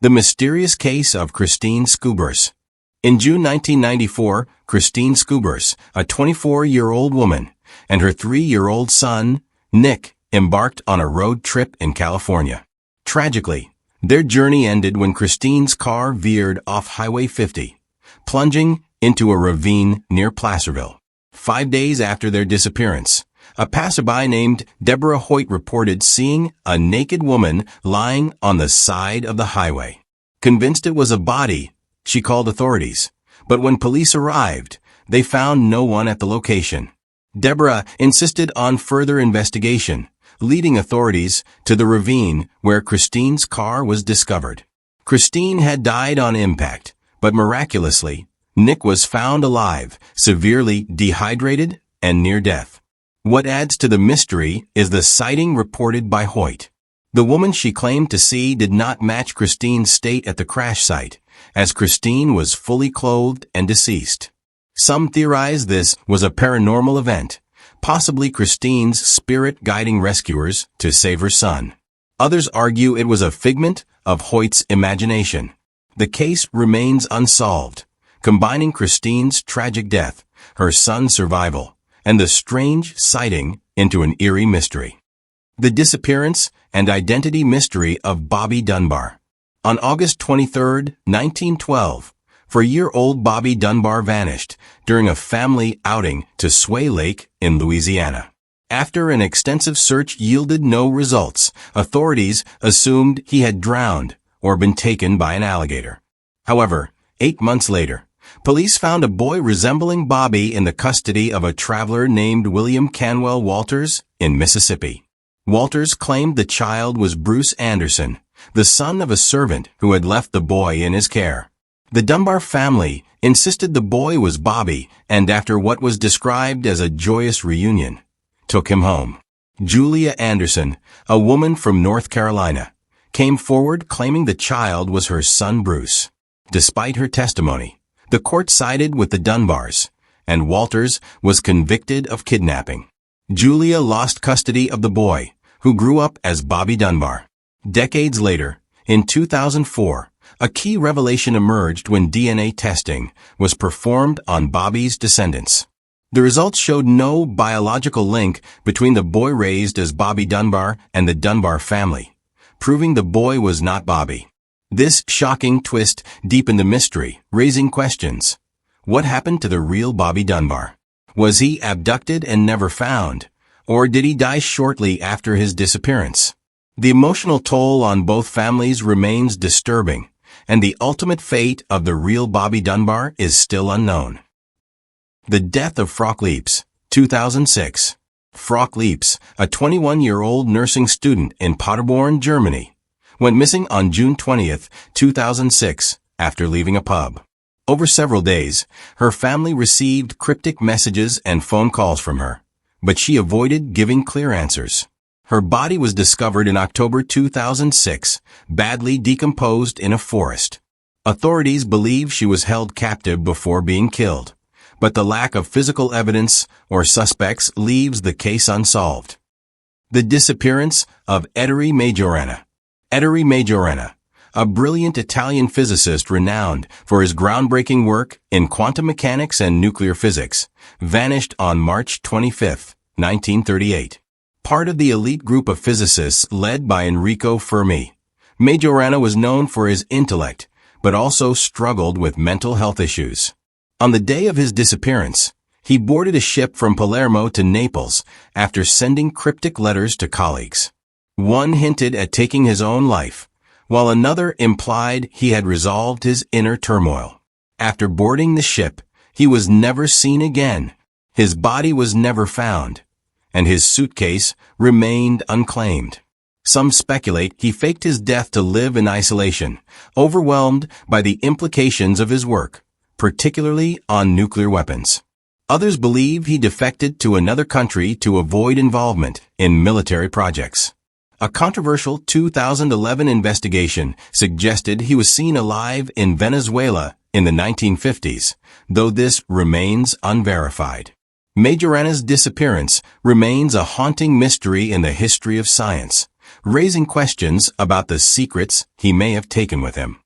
The mysterious case of Christine Scubers. In June 1994, Christine Scubers, a 24-year-old woman, and her 3-year-old son, Nick, embarked on a road trip in California. Tragically, their journey ended when Christine's car veered off Highway 50, plunging into a ravine near Placerville. 5 days after their disappearance, a passerby named Deborah Hoyt reported seeing a naked woman lying on the side of the highway. Convinced it was a body, she called authorities, but when police arrived, they found no one at the location. Deborah insisted on further investigation, leading authorities to the ravine where Christine's car was discovered. Christine had died on impact, but miraculously, Nick was found alive, severely dehydrated and near death. What adds to the mystery is the sighting reported by Hoyt. The woman she claimed to see did not match Christine's state at the crash site, as Christine was fully clothed and deceased. Some theorize this was a paranormal event, possibly Christine's spirit guiding rescuers to save her son. Others argue it was a figment of Hoyt's imagination. The case remains unsolved, combining Christine's tragic death, her son's survival, and the strange sighting into an eerie mystery. The disappearance and identity mystery of Bobby Dunbar. On August 23, 1912, 4-year-old Bobby Dunbar vanished during a family outing to Sway Lake in Louisiana. After an extensive search yielded no results, authorities assumed he had drowned or been taken by an alligator. However, 8 months later, police found a boy resembling Bobby in the custody of a traveler named William Canwell Walters in Mississippi. Walters claimed the child was Bruce Anderson, the son of a servant who had left the boy in his care. The Dunbar family insisted the boy was Bobby, and after what was described as a joyous reunion, took him home. Julia Anderson, a woman from North Carolina, came forward claiming the child was her son Bruce. Despite her testimony, the court sided with the Dunbars, and Walters was convicted of kidnapping. Julia lost custody of the boy, who grew up as Bobby Dunbar. Decades later, in 2004, a key revelation emerged when DNA testing was performed on Bobby's descendants. The results showed no biological link between the boy raised as Bobby Dunbar and the Dunbar family, proving the boy was not Bobby. This shocking twist deepened the mystery, raising questions. What happened to the real Bobby Dunbar? Was he abducted and never found, or did he die shortly after his disappearance? The emotional toll on both families remains disturbing, and the ultimate fate of the real Bobby Dunbar is still unknown. The death of Frauke Leaps, 2006. Frauke Leaps, a 21-year-old nursing student in Paderborn, Germany, went missing on June 20, 2006, after leaving a pub. Over several days, her family received cryptic messages and phone calls from her, but she avoided giving clear answers. Her body was discovered in October 2006, badly decomposed in a forest. Authorities believe she was held captive before being killed, but the lack of physical evidence or suspects leaves the case unsolved. The disappearance of Ettore Majorana. Ettore Majorana, a brilliant Italian physicist renowned for his groundbreaking work in quantum mechanics and nuclear physics, vanished on March 25, 1938. Part of the elite group of physicists led by Enrico Fermi, Majorana was known for his intellect, but also struggled with mental health issues. On the day of his disappearance, he boarded a ship from Palermo to Naples after sending cryptic letters to colleagues. One hinted at taking his own life, while another implied he had resolved his inner turmoil. After boarding the ship, he was never seen again. His body was never found, and his suitcase remained unclaimed. Some speculate he faked his death to live in isolation, overwhelmed by the implications of his work, particularly on nuclear weapons. Others believe he defected to another country to avoid involvement in military projects. A controversial 2011 investigation suggested he was seen alive in Venezuela in the 1950s, though this remains unverified. Majorana's disappearance remains a haunting mystery in the history of science, raising questions about the secrets he may have taken with him.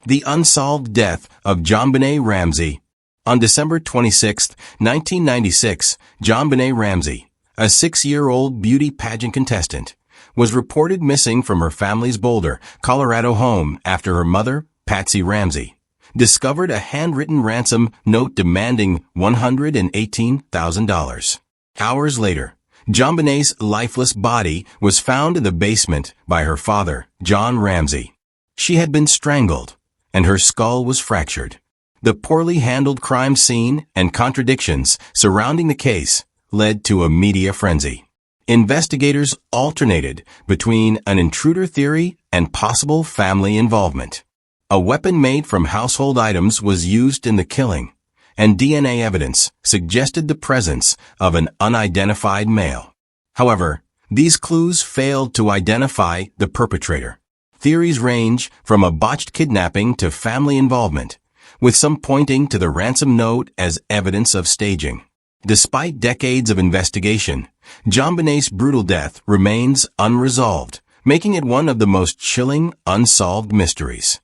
The unsolved death of JonBenet Ramsey. On December 26, 1996, JonBenet Ramsey, a 6-year-old beauty pageant contestant, was reported missing from her family's Boulder, Colorado home after her mother, Patsy Ramsey, discovered a handwritten ransom note demanding $118,000. Hours later, JonBenet's lifeless body was found in the basement by her father, John Ramsey. She had been strangled, and her skull was fractured. The poorly handled crime scene and contradictions surrounding the case led to a media frenzy. Investigators alternated between an intruder theory and possible family involvement. A weapon made from household items was used in the killing, and DNA evidence suggested the presence of an unidentified male. However, these clues failed to identify the perpetrator. Theories range from a botched kidnapping to family involvement, with some pointing to the ransom note as evidence of staging. Despite decades of investigation, JonBenet's brutal death remains unresolved, making it one of the most chilling unsolved mysteries.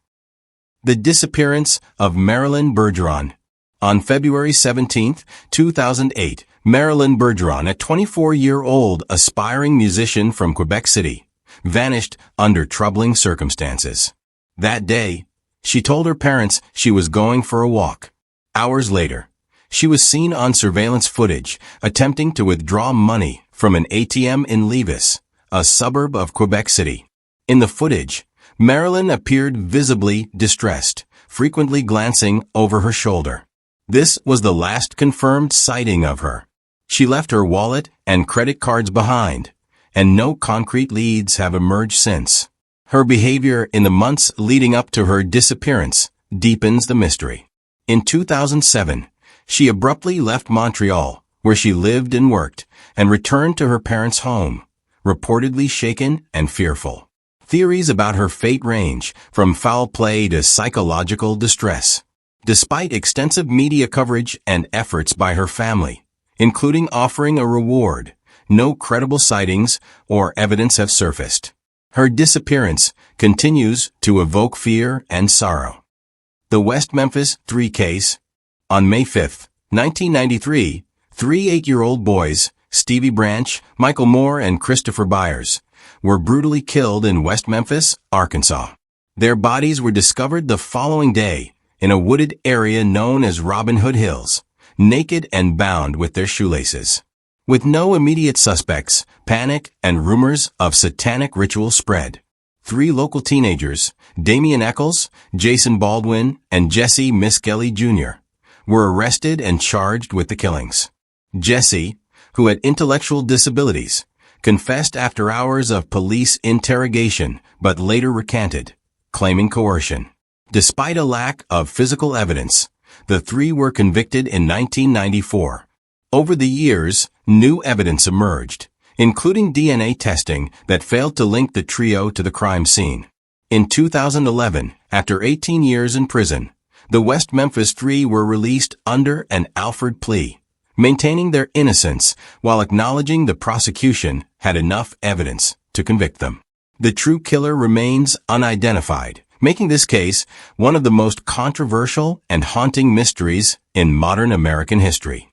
The disappearance of Marilyn Bergeron. On February 17, 2008, Marilyn Bergeron, a 24-year-old aspiring musician from Quebec City, vanished under troubling circumstances. That day, she told her parents she was going for a walk. Hours later, she was seen on surveillance footage attempting to withdraw money from an ATM in Lévis, a suburb of Quebec City. In the footage, Marilyn appeared visibly distressed, frequently glancing over her shoulder. This was the last confirmed sighting of her. She left her wallet and credit cards behind, and no concrete leads have emerged since. Her behavior in the months leading up to her disappearance deepens the mystery. In 2007, she abruptly left Montreal, where she lived and worked, and returned to her parents' home, reportedly shaken and fearful. Theories about her fate range from foul play to psychological distress. Despite extensive media coverage and efforts by her family, including offering a reward, no credible sightings or evidence have surfaced. Her disappearance continues to evoke fear and sorrow. The West Memphis 3 case. On May 5, 1993, 3 8-year-old boys, Stevie Branch, Michael Moore, and Christopher Byers, were brutally killed in West Memphis, Arkansas. Their bodies were discovered the following day in a wooded area known as Robin Hood Hills, naked and bound with their shoelaces. With no immediate suspects, panic and rumors of satanic ritual spread. 3 local teenagers, Damian Eccles, Jason Baldwin, and Jesse Miskelly Jr., were arrested and charged with the killings. Jesse, who had intellectual disabilities, confessed after hours of police interrogation but later recanted, claiming coercion. Despite a lack of physical evidence, the 3 were convicted in 1994. Over the years, new evidence emerged, including DNA testing that failed to link the trio to the crime scene. In 2011, after 18 years in prison, the West Memphis 3 were released under an Alford plea, maintaining their innocence while acknowledging the prosecution had enough evidence to convict them. The true killer remains unidentified, making this case one of the most controversial and haunting mysteries in modern American history.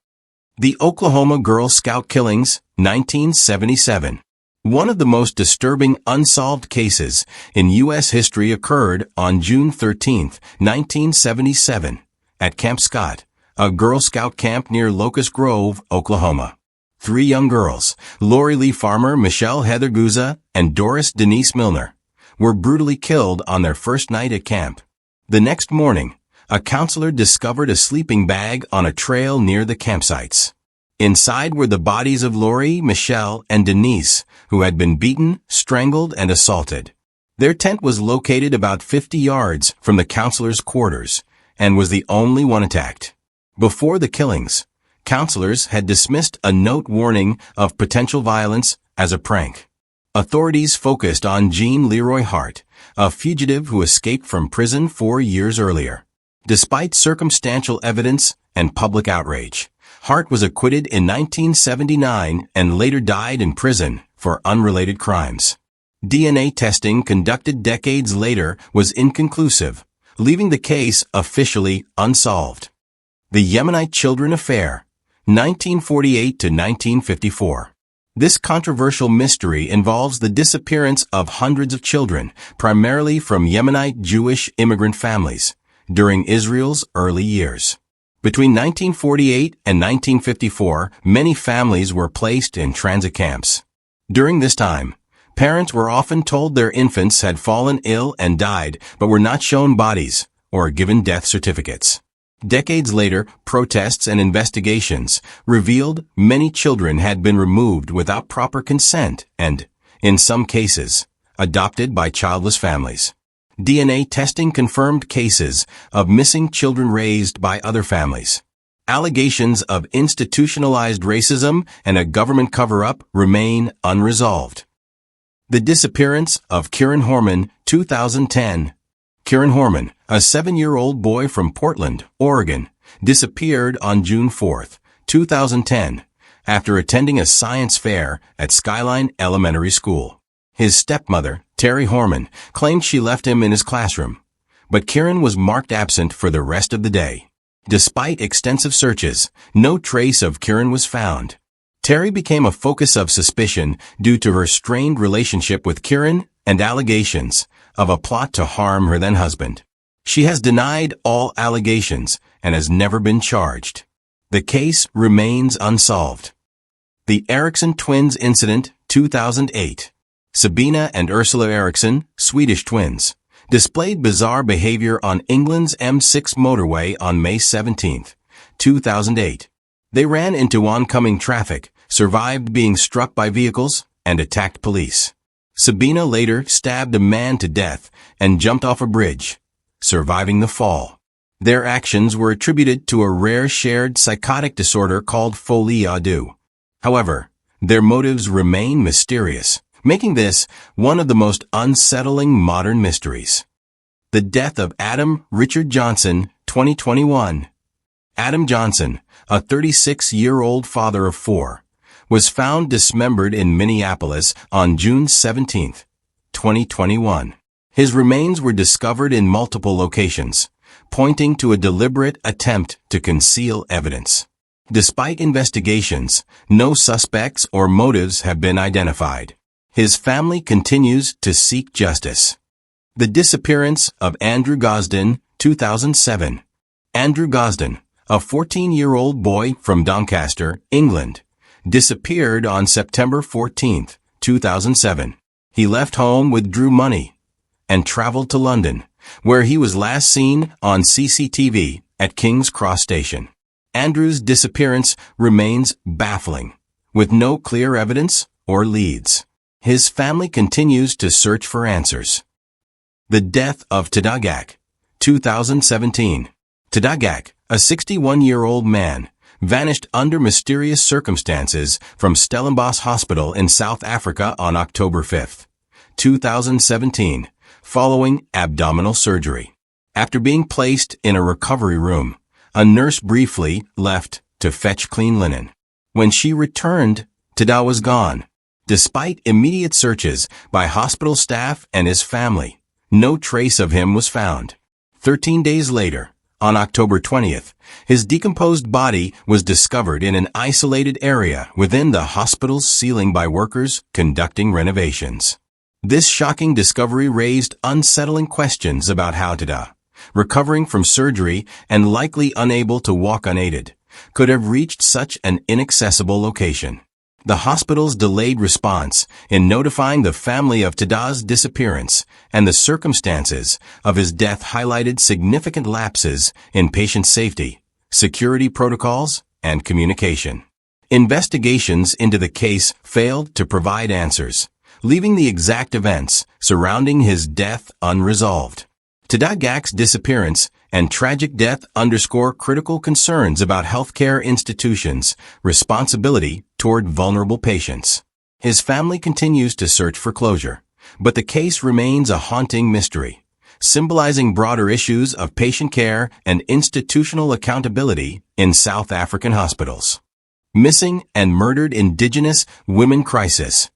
The Oklahoma Girl Scout killings, 1977. One of the most disturbing unsolved cases in U.S. history occurred on June 13, 1977, at Camp Scott, a Girl Scout camp near Locust Grove, Oklahoma. 3 young girls, Lori Lee Farmer, Michelle Heather Guza, and Doris Denise Milner, were brutally killed on their first night at camp. The next morning, a counselor discovered a sleeping bag on a trail near the campsites. Inside were the bodies of Lori, Michelle, and Denise, who had been beaten, strangled, and assaulted. Their tent was located about 50 yards from the counselor's quarters and was the only one attacked. Before the killings, counselors had dismissed a note warning of potential violence as a prank. Authorities focused on Jean Leroy Hart, a fugitive who escaped from prison 4 years earlier. Despite circumstantial evidence and public outrage, Hart was acquitted in 1979 and later died in prison for unrelated crimes. DNA testing conducted decades later was inconclusive, leaving the case officially unsolved. The Yemenite Children Affair, 1948 to 1954. This controversial mystery involves the disappearance of hundreds of children, primarily from Yemenite Jewish immigrant families, during Israel's early years. Between 1948 and 1954, many families were placed in transit camps. During this time, parents were often told their infants had fallen ill and died, but were not shown bodies or given death certificates. Decades later, protests and investigations revealed many children had been removed without proper consent and, in some cases, adopted by childless families. DNA testing confirmed cases of missing children raised by other families. Allegations of institutionalized racism and a government cover-up remain unresolved. The disappearance of Kieran Horman, 2010. Kieran Horman, a 7-year-old boy from Portland, Oregon, disappeared on June 4, 2010, after attending a science fair at Skyline Elementary School. His stepmother, Terry Horman, claimed she left him in his classroom, but Kieran was marked absent for the rest of the day. Despite extensive searches, no trace of Kieran was found. Terry became a focus of suspicion due to her strained relationship with Kieran and allegations of a plot to harm her then-husband. She has denied all allegations and has never been charged. The case remains unsolved. The Eriksson twins incident, 2008. Sabina and Ursula Eriksson, Swedish twins, displayed bizarre behavior on England's M6 motorway on May 17, 2008. They ran into oncoming traffic, survived being struck by vehicles, and attacked police. Sabina later stabbed a man to death and jumped off a bridge, surviving the fall. Their actions were attributed to a rare shared psychotic disorder called folie à deux. However, their motives remain mysterious, making this one of the most unsettling modern mysteries. The death of Adam Richard Johnson, 2021. Adam Johnson, a 36-year-old father of 4, was found dismembered in Minneapolis on June 17, 2021. His remains were discovered in multiple locations, pointing to a deliberate attempt to conceal evidence. Despite investigations, no suspects or motives have been identified. His family continues to seek justice. The disappearance of Andrew Gosden, 2007. Andrew Gosden, a 14-year-old boy from Doncaster, England, disappeared on September 14, 2007. He left home, withdrew money, and traveled to London, where he was last seen on CCTV at King's Cross Station. Andrew's disappearance remains baffling, with no clear evidence or leads. His family continues to search for answers. The death of Tadagak, 2017. Tadagak, a 61-year-old man, vanished under mysterious circumstances from Stellenbosch Hospital in South Africa on October 5, 2017, following abdominal surgery. After being placed in a recovery room, a nurse briefly left to fetch clean linen. When she returned, Tada was gone. Despite immediate searches by hospital staff and his family, no trace of him was found. 13 days later, on October 20th, his decomposed body was discovered in an isolated area within the hospital's ceiling by workers conducting renovations. This shocking discovery raised unsettling questions about how Tada, recovering from surgery and likely unable to walk unaided, could have reached such an inaccessible location. The hospital's delayed response in notifying the family of Tada's disappearance and the circumstances of his death highlighted significant lapses in patient safety, security protocols, and communication. Investigations into the case failed to provide answers, leaving the exact events surrounding his death unresolved. Tadagak's disappearance and tragic death underscore critical concerns about healthcare institutions' responsibility toward vulnerable patients. His family continues to search for closure, but the case remains a haunting mystery, symbolizing broader issues of patient care and institutional accountability in South African hospitals. Missing and murdered Indigenous women crisis.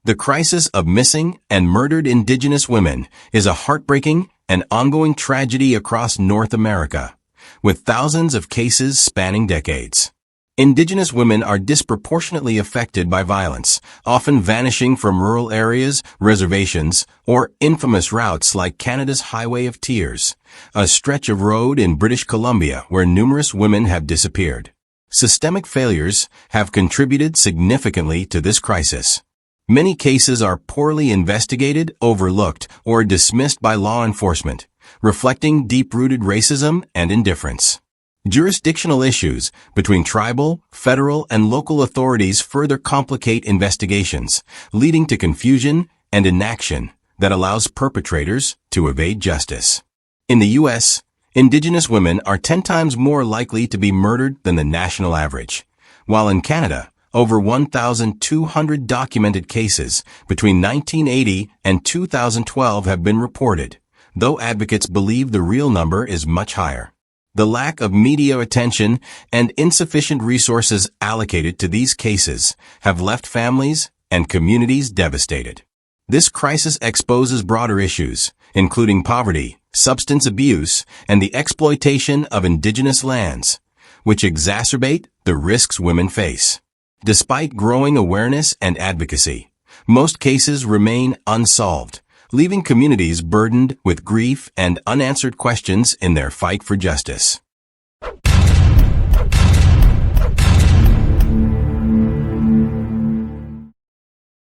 The crisis of missing and murdered Indigenous women is a heartbreaking and ongoing tragedy across North America, with thousands of cases spanning decades. Indigenous women are disproportionately affected by violence, often vanishing from rural areas, reservations, or infamous routes like Canada's Highway of Tears, a stretch of road in British Columbia where numerous women have disappeared. Systemic failures have contributed significantly to this crisis. Many cases are poorly investigated, overlooked, or dismissed by law enforcement, reflecting deep-rooted racism and indifference. Jurisdictional issues between tribal, federal, and local authorities further complicate investigations, leading to confusion and inaction that allows perpetrators to evade justice. In the U.S., Indigenous women are 10 times more likely to be murdered than the national average, while in Canada, over 1,200 documented cases between 1980 and 2012 have been reported, though advocates believe the real number is much higher. The lack of media attention and insufficient resources allocated to these cases have left families and communities devastated. This crisis exposes broader issues, including poverty, substance abuse, and the exploitation of Indigenous lands, which exacerbate the risks women face. Despite growing awareness and advocacy, most cases remain unsolved, leaving communities burdened with grief and unanswered questions in their fight for justice.